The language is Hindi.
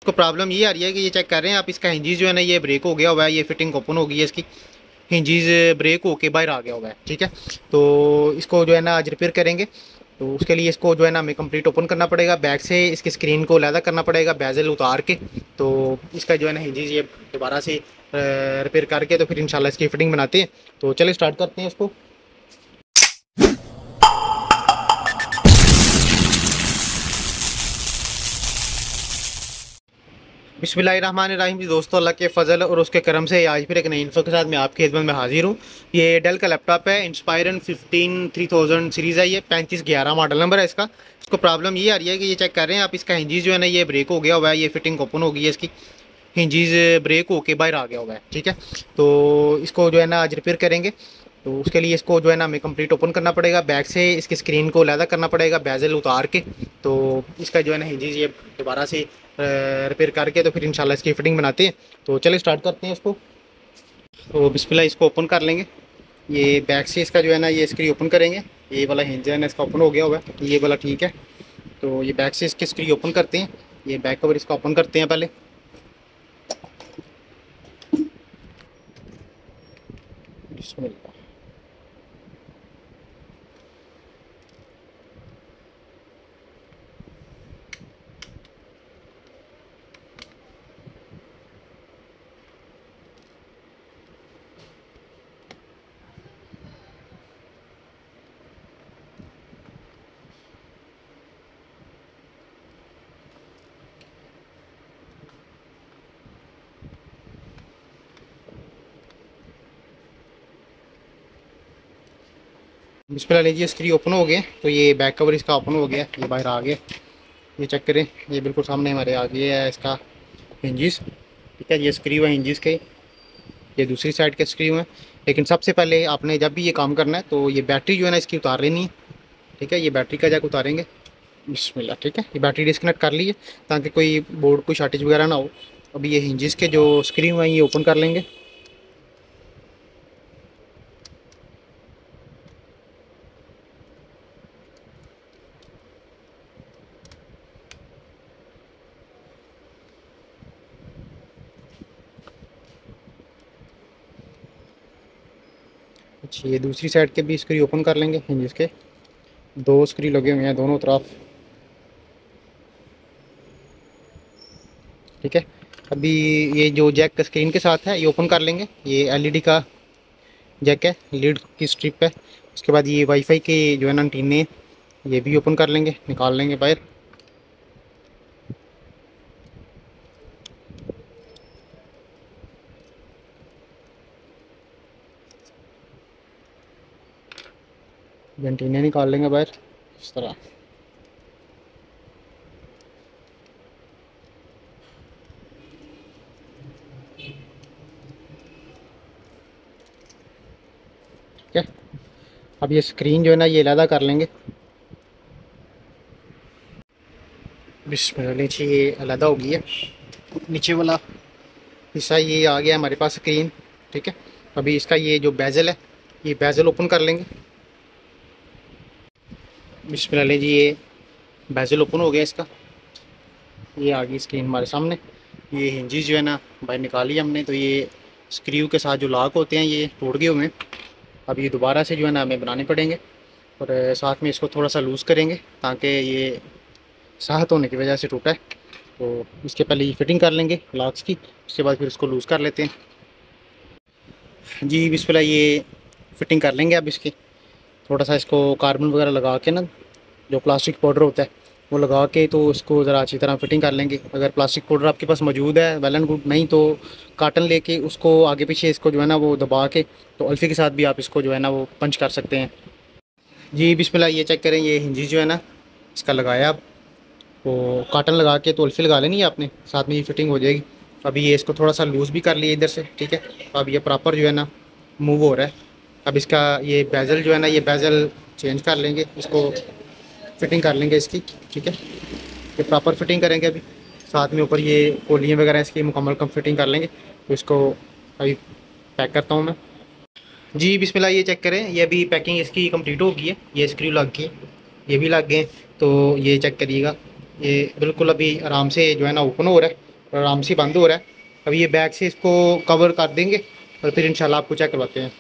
इसको प्रॉब्लम ये आ रही है कि ये चेक कर रहे हैं आप, इसका हिंजीज जो है ना ये ब्रेक हो गया हुआ है, ये फिटिंग ओपन हो गई है इसकी, हिंजीज ब्रेक होके बाहर आ गया हुआ है। ठीक है, तो इसको जो है ना आज रिपेयर करेंगे। तो उसके लिए इसको जो है ना हमें कंप्लीट ओपन करना पड़ेगा, बैक से इसकी स्क्रीन को अलहदा करना पड़ेगा बेजल उतार के। तो इसका जो है ना हिंजीज ये दोबारा से रिपेयर करके तो फिर इंशाल्लाह इसकी फिटिंग बनाते हैं। तो चलिए स्टार्ट करते हैं इसको। बिस्मिल्लाहिर्रहमानिर्रहीम। जी दोस्तों, अल्लाह के फ़ज़ल और उसके करम से आज फिर एक नई इन्फो के साथ मैं आपकी खिदमत में हाजिर हूँ। ये डेल का लैपटॉप है, इंस्पायरन 15 3000 सीरीज़ है, ये 3511 मॉडल नंबर है इसका। इसको प्रॉब्लम ये आ रही है कि ये चेक कर रहे हैं आप, इसका हिंजीज जो है ना ये ब्रेक हो गया हुआ है, ये फिटिंग ओपन हो गई है इसकी, हिंजीज ब्रेक होके बाहर आ गया हुआ है। ठीक है, तो इसको जो है ना आज रिपेयर करेंगे। तो उसके लिए इसको जो है ना हमें कंप्लीट ओपन करना पड़ेगा, बैक से इसकी स्क्रीन को अलहदा करना पड़ेगा बेजल उतार के। तो इसका जो है ना हिंजीज ये दोबारा से रिपेयर करके तो फिर इंशाल्लाह इसकी फिटिंग बनाते हैं। तो चलिए स्टार्ट करते हैं इसको। तो बिस्मिल्लाह इसको ओपन कर लेंगे। ये बैक से इसका जो है ना ये स्क्री ओपन करेंगे। ये वाला हिंज है ना इसका ओपन हो गया हुआ है, ये वाला ठीक है। तो ये बैक से इसकी स्क्री ओपन करते हैं, ये बैक कवर इसका ओपन करते हैं पहले। बिस्मिल्लाह। बिस्मिल्लाह लीजिए, स्क्री ओपन हो गए। तो ये बैक कवर इसका ओपन हो गया, ये बाहर आ गया। ये चेक करें, ये बिल्कुल सामने हमारे आ गया है इसका हिंजिस। ठीक है, ये स्क्रू है हिंजिस के, ये दूसरी साइड के स्क्रू हैं। लेकिन सबसे पहले आपने जब भी ये काम करना है तो ये बैटरी जो है ना इसकी उतार लेनी है। ठीक है, ये बैटरी का जैक उतारेंगे। बिस्मिल्लाह। ठीक है, ये बैटरी डिस्कनेक्ट कर ली है ताकि कोई बोर्ड कोई शॉर्टेज वगैरह ना हो। अभी ये हिंजिस के जो स्क्रू हैं ये ओपन कर लेंगे। अच्छा, ये दूसरी साइड के भी स्क्रू ओपन कर लेंगे हिंजिस के। दो स्क्रू लगे हुए हैं दोनों तरफ। ठीक है, अभी ये जो जैक स्क्रीन के साथ है ये ओपन कर लेंगे। ये एलईडी का जैक है, लीड की स्ट्रिप है। उसके बाद ये वाईफाई के जो है ना एंटीने, ये भी ओपन कर लेंगे, निकाल लेंगे बाहर। एंटीने निकाल लेंगे बाहर इस तरह। ठीक है, अब ये स्क्रीन जो है ना ये अलहदा कर लेंगे। बिस्मिल्लाह। नीचे ये अलहदा हो गई है, नीचे वाला हिस्सा ये आ गया हमारे पास स्क्रीन। ठीक है, अभी इसका ये जो बेजल है ये बेजल ओपन कर लेंगे। बिस्मिल्लाह जी, ये बेजल ओपन हो गया इसका, ये आ गई स्क्रीन हमारे सामने। ये हिंजिस जो है ना बाहर निकाली हमने। तो ये स्क्रू के साथ जो लॉक होते हैं ये टूट गए हुए हैं। अब ये दोबारा से जो है ना हमें बनाने पड़ेंगे और साथ में इसको थोड़ा सा लूज़ करेंगे ताकि ये साहत होने की वजह से टूटा है। तो इसके पहले ये फिटिंग कर लेंगे लॉक्स की, उसके बाद फिर इसको लूज़ कर लेते हैं। जी बिस्मिल्लाह, ये फिटिंग कर लेंगे। अब इसकी थोड़ा सा इसको कार्बन वगैरह लगा के ना, जो प्लास्टिक पाउडर होता है वो लगा के तो उसको ज़रा अच्छी तरह फिटिंग कर लेंगे। अगर प्लास्टिक पाउडर आपके पास मौजूद है वेल एंड गुड, नहीं तो काटन लेके उसको आगे पीछे इसको जो है ना वो दबा के तो अल्फ़ी के साथ भी आप इसको जो है ना वो पंच कर सकते हैं। जी बिस्मिल्लाह, ये चेक करें, ये हिंजिस जो है ना इसका लगाया। आप वो काटन लगा के तो अल्फ़ी लगा लेनी है आपने, साथ में ये फिटिंग हो जाएगी। अभी ये इसको थोड़ा सा लूज़ भी कर लिया इधर से। ठीक है, अब ये प्रॉपर जो है ना मूव हो रहा है। अब इसका ये बेजल जो है ना ये बेजल चेंज कर लेंगे, इसको फिटिंग कर लेंगे इसकी। ठीक है, ये प्रॉपर फिटिंग करेंगे। अभी साथ में ऊपर ये कोलियाँ वगैरह इसकी मुकम्मल कम फिटिंग कर लेंगे। तो इसको अभी पैक करता हूँ मैं। जी बिस्मिल्लाह, ये चेक करें, ये अभी पैकिंग इसकी कंप्लीट हो गई है। ये स्क्रू लग गई, ये भी लग गए। तो ये चेक करिएगा, ये बिल्कुल अभी आराम से जो है ना ओपन हो रहा है। और आराम से बंद हो रहा है। अब ये बैक से इसको कवर कर देंगे और फिर इंशाल्लाह आपको चेक करवाते हैं।